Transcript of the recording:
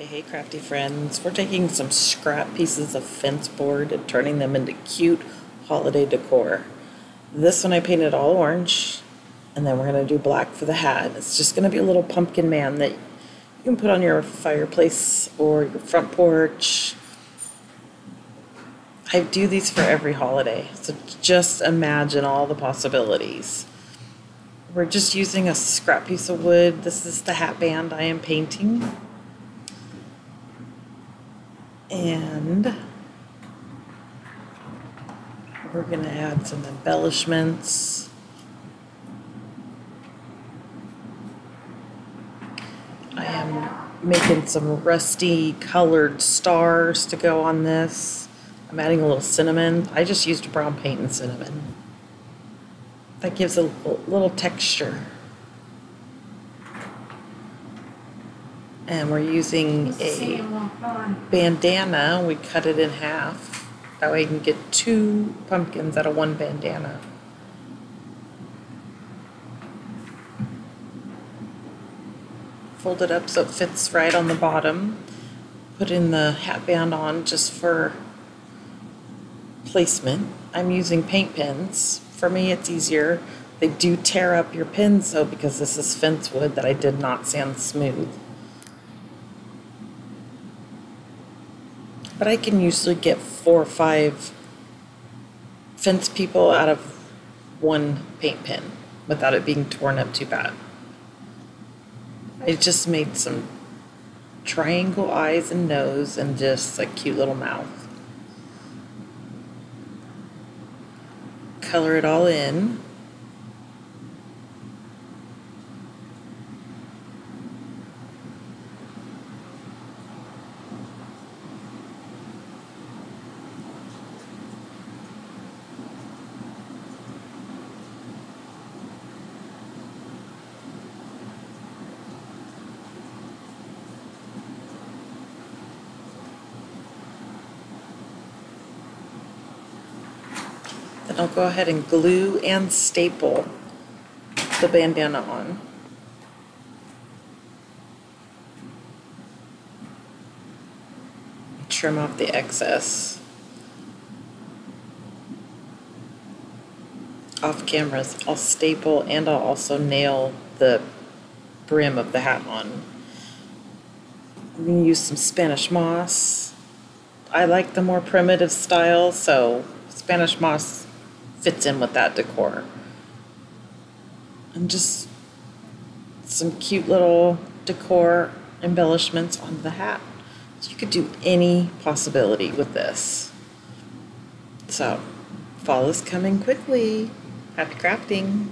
Hey crafty friends, we're taking some scrap pieces of fence board and turning them into cute holiday decor. This one I painted all orange, and then we're going to do black for the hat. It's just going to be a little pumpkin man that you can put on your fireplace or your front porch. I do these for every holiday, so just imagine all the possibilities. We're just using a scrap piece of wood. This is the hat band I am painting. And we're going to add some embellishments. I am making some rusty colored stars to go on this. I'm adding a little cinnamon. I just used brown paint and cinnamon. That gives a little texture. And we're using a bandana. We cut it in half. That way you can get 2 pumpkins out of 1 bandana. Fold it up so it fits right on the bottom. Put in the hat band on just for placement. I'm using paint pens. For me it's easier. They do tear up your pins though because this is fence wood that I did not sand smooth. But I can usually get 4 or 5 fence people out of 1 paint pen without it being torn up too bad. I just made some triangle eyes and nose and just a cute little mouth. Color it all in. Then I'll go ahead and glue and staple the bandana on. Trim off the excess. Off cameras, I'll staple and I'll also nail the brim of the hat on. I'm going to use some Spanish moss. I like the more primitive style, so Spanish moss fits in with that decor. And just some cute little decor embellishments on the hat. So you could do any possibility with this. So, fall is coming quickly. Happy crafting!